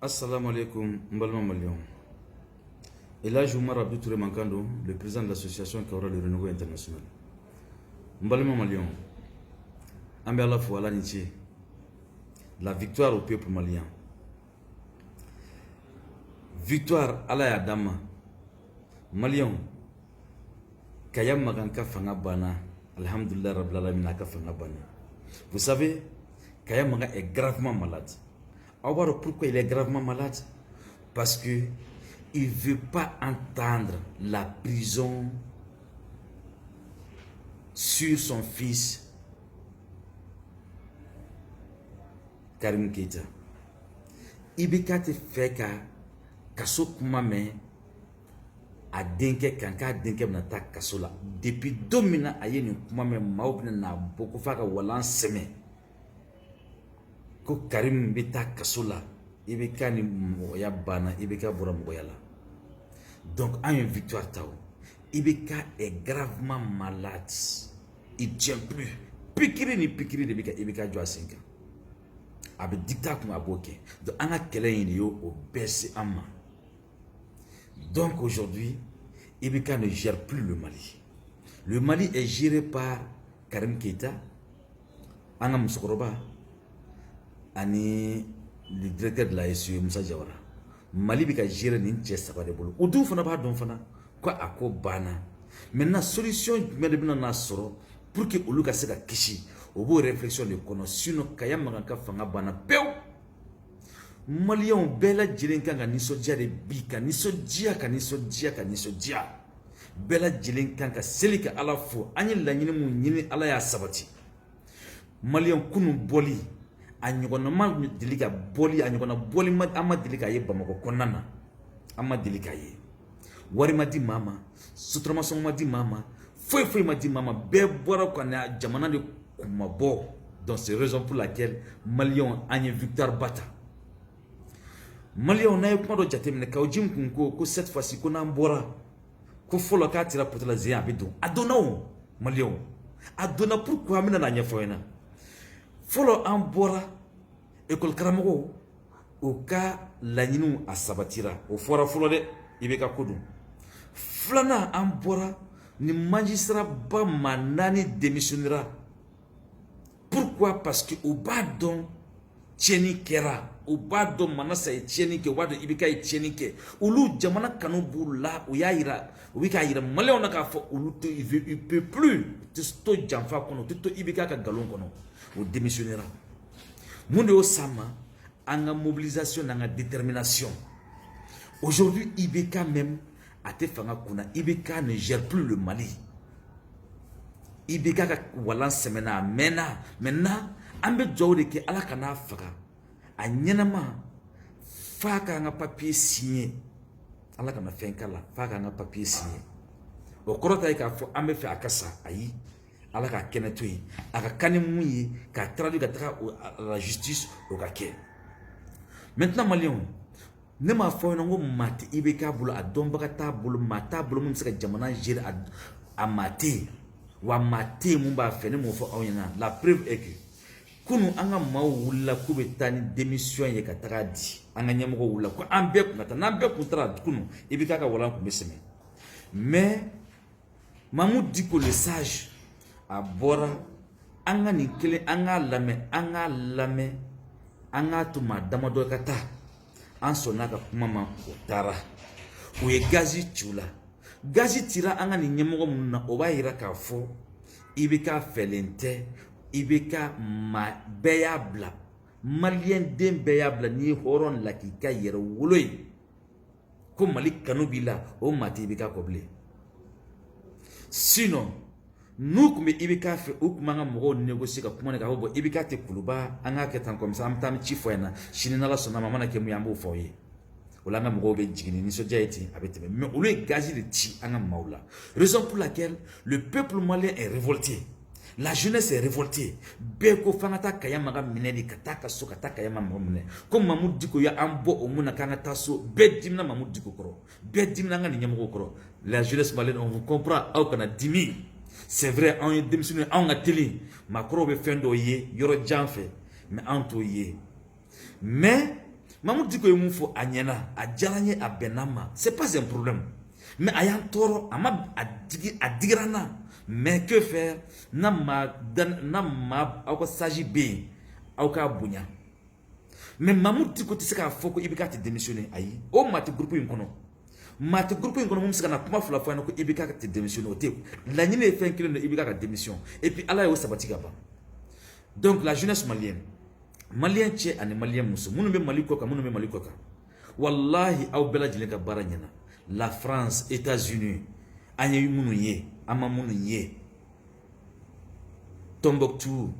Assalamu alaikum, Mbalma Malion. Et là, je Abdou Touré Mankando, le président de l'association Kaora de Renouveau International. Mbalma Malion, Ambela Fouala Niché, la victoire au peuple malien. Victoire à la Yadama. Malion, Kayam Maganka Fangabana, Alhamdulillah Rabbil Alamin Fangabana. Vous savez, Kayam Magan est gravement malade. Alors pourquoi il est gravement malade? Parce que il ne veut pas entendre la prison sur son fils Karim Keita. Ibeka te fait ka kaso kuma me a denke kanka denke na ta kaso la depuis 2 minutes aye ni kuma me maubna na boko faka walan seme ko Karim bita kaso la ibeka ni moya bana ibeka bora moya la. Donc en une victoire tao Ibeka est gravement malade. Il tient plus. Pikiri ni pikiri de Ibeka joa 5 ans. Abe dictat comme aboke. Donc on a quelqu'un yo au baisse amma. Donc aujourd'hui, Ibeka ne gère plus le Mali. Le Mali est géré par Karim Keita, Anga Moussokoroba, ani le directeur de la SU Moussa Diawara. Mali bika géré ni tchè sabade bolo. Oudou fana ba don fana quoi ako bana. Maintenant solution mais de na soro pour que oluka se ka kishi. Obo réflexion de kono sinon kaya magaka fanga bana pew. Malien bela jilenka nga niso dia de bika niso dia. Bela jilenka ka selika ala fo anyi la nyini mu nyini ala ya sabati. Malien kunu boli anyogona ma dilika boli anyogona boli ma ama dilika ye bamako konana ama dilika ye wari ma di mama sutrama son ma di mama foi ma di mama be bora ko na jamana de kumabo. Donc c'est raison pour laquelle Malion anye victoire bata Malion na ko do jatemne ka ojim kunko ko cette fois-ci ko na mbora ko folo ka tira potla zia bidon adona o Malion adona pourquoi mina na nyefoyena folo an bora école karamogo o ka laɲinu a sabatira o fora folo de Ibeka kodun flana an bora ni magistrat ba manani démissionnera. Pourquoi? Parce que au badon tieni kera o badon manasa e tieni ke wado Ibeka e tieni ke ulu jamana kanu bula o yaira o wika ira maleo na ka fo ulu te il peut plus to jamfa kono to Ibeka ka galon kono o démissionnera. Monde au sama anga mobilisation anga détermination. Aujourd'hui Ibeka même a te fanga kuna Ibeka ne gère plus le Mali. Ibeka ka walan semena mena maintenant ambe jawde ke ala kana faka anyenama faka nga papier signé ala kana fenkala faka nga papier signé o korota ka fo ambe fe akasa ayi ala ka kenetui aka kanemuyi ka traduire ka la justice o ka ke. Maintenant Malien ne ma fo ngo mate Ibeka bulu adomba ta bulu mata bulu mun saka jamana jere a mate wa mate mun ba fe ne mo fo awina. La preuve est que kunu anga mawula kubetani démission ye ka tagadi anga nyamko wula ko ambe ngata nambe kutra kunu Ibeka ka wala ko meseme. Mais Mahmoud Diko le sage a bora anga ni kele anga lame anga tuma damado kata an sonaka mama otara o ye gazi tira anga ni nyemoko munna o ba yira ka fo Ibeka felente Ibeka ma beyabla malien den beyabla ni horon la ki ka yero woloy ko Mali kanubila o mati Ibeka koble. Sinon nous comme Ibeka fait ou kuma nga mo négocier ka kuma ka bo Ibeka te kuluba anga ke tan comme ça am tam chi foena shinina la sona mama na ke mu yambo foye wala nga mo be jigini ni so jaiti abete mais o le gazi de ti anga maula. Raison pour laquelle le peuple malien est révolté, la jeunesse est révoltée. Beko fangata kayama minedi kataka so kataka yama mumne comme Mahmoud Diko ya ambo omuna kanga taso bedimna Mahmoud Diko koro bedimna nga ni nyamko koro. La jeunesse malienne on comprend au kana dimi. C'est vrai, on est démissionné, on a télé. Macron veut faire d'oyer, il y aura déjà fait, mais on toye. Mais Mamoudou Diko est mon faux Agnana, à Djalanye, à Benama. C'est pas un problème. Mais ayant toro, à Digrana. Mais que faire? Nama, auka saji B, auka Bounya. Mais Mamoudou Diko, tu sais qu'à Foko, il va te démissionner. Aïe, oh, ma te groupe une kono. Ma te groupe une kono, mon s'ka na kuma fula fois, il va te démissionner. La nine est fait qu'il y a démission. Et puis, Allah est au sabatigaba. Donc, la jeunesse malienne. Malien tche ane malien muso munu be mali koka munu be mali koka wallahi aw bela jile ka bara nyana la France États-Unis anye munu ye ama munu ye Tombouctou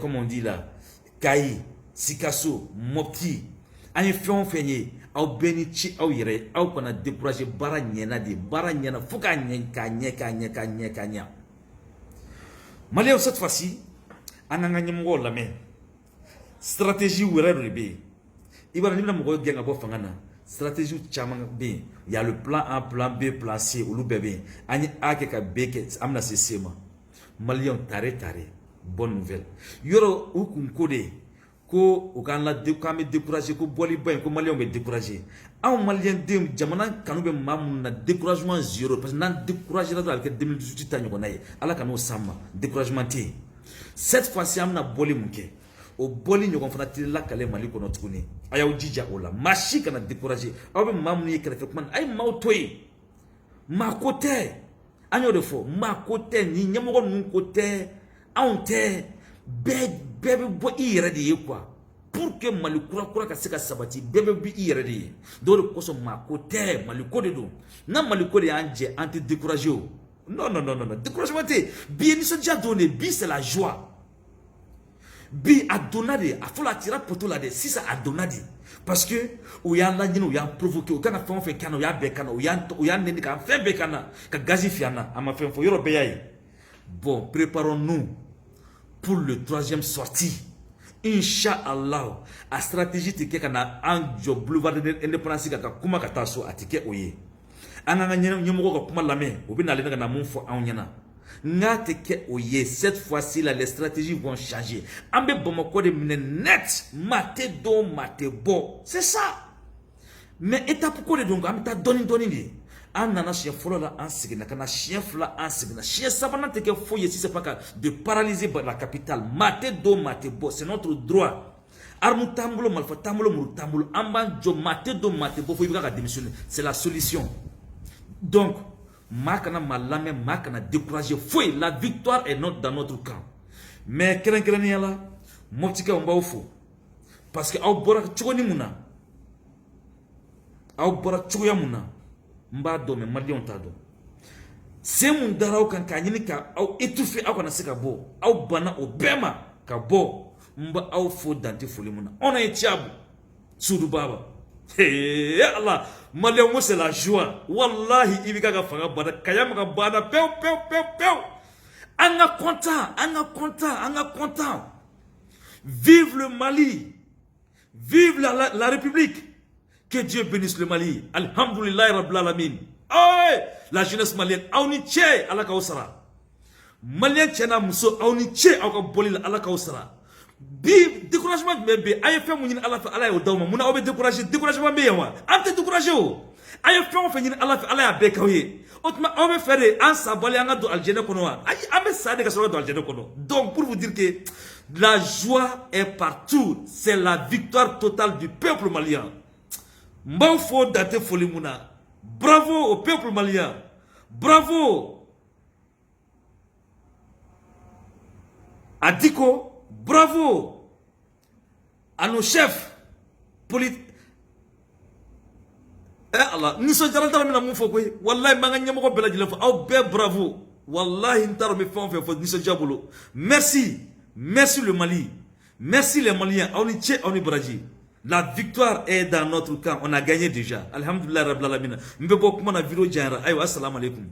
comme on dit là Kayi Sikasso Mopti anye fion fenye aw beni chi aw yere aw kana décourager bara nyana fuka kanya malien cette fois-ci ananga nyemgo la main stratégie wéré de bé. Il va venir me gagner à fangana. Stratégie chama bé. Il y a le plan A, plan B, plan C ou le bébé. Ani A ke B ke amna se sema. Malion tare. Bonne nouvelle. Yoro ou kunkode ko o kan la de kame décourager ko boli ben ko malion be décourager. Aw malien dem jamana kanu be mamun na découragement zéro parce que nan décourager la avec 2018 tanyo ko naye. Ala kanu sama découragement té. Cette fois-ci amna boli munke. O boli ñogon fana tilla kale mali ko notkuni ayaw jija ola machi kana décourager awbe mamni yekere fe man ay mawtoy ma côté agno de fo ma côté ni ñamogo nun côté onté bebe bo ire de quoi pour que mali kura ka seka sabati bebe bi ire de do ko so ma côté mali ko de do na mali ko de anje anti décourager non découragement bien ni so déjà donné bi c'est la joie. Bi a donné a fola tira poto la de si ça a donné parce que ou ya la nyino ya provoquer ou kana fon fe kana ya be kana ou ya neni ka fe be kana ka gazifiana ama fe fo yoro be yayi. Bon, préparons-nous pour le troisième sortie. Inch'Allah, a stratégie tike kana anjo boulevard de l'indépendance ka kuma ka taso atike oye. Ananga nyemogo ko kuma lame obi na le na mon fo anyana. Cette fois-ci, là, les stratégies vont changer. Ambe bomoko de net, mate bo. C'est ça. Mais étape pourquoi donc ambe ta doni. Anana chien folo là en signa, kana chien fla en signa. Chien sabana teke foye si c'est pas de paralyser la capitale. Mate bo, c'est notre droit. Armu tambulo malfa tambulo muru tambulo amba jo mate bo foye ka démissionner. C'est la solution. Donc Makana malame, makana découragé. Fouille, la victoire est dans notre camp. Mais keren yala, motika on va fou. Parce que au bora chogoni muna. Au bora chogoya muna. Mba do me malion tado. Se mun darao kan kanyini ka au étouffé au kana seka bo. Au bana au bema ka bo. Mba au fou dante fouli muna. On a etiabu. Soudou baba. Hey Allah, Malion c'est la joie. Wallahi, il va faire bada kayam ka bada peu. Anga content. Vive le Mali. Vive la République. Que Dieu bénisse le Mali. Alhamdulillah rabbil alamin. La jeunesse malienne, auni tche ala kausara. Malien tchena muso auni tche ala bolil ala kausara. Bi découragement bébé aye fait mon ala fa ala odawma muna obe découragement be yawa ante découragé o aye fait on fait ala fa ala be kawye otma obe faire en sabali anga do aljana kono wa aye ambe sade ka so do aljana kono. Donc pour vous dire que la joie est partout, c'est la victoire totale du peuple malien. Mbafo date folimuna. Bravo au peuple malien. Bravo à Diko. Bravo à nos chefs politiques. Allah, nous sommes dans le monde fou. Wallahi, manganya moko bela jile fo. Au be bravo. Wallahi, ntaro me fon fe fo. Nous sommes diabolo. Merci le Mali. Merci les Maliens. On y tient, on y braji. La victoire est dans notre camp. On a gagné déjà. Alhamdulillah rabbil alamin. Mbebo kuma na vidéo jara. Ayo, assalamu alaikum.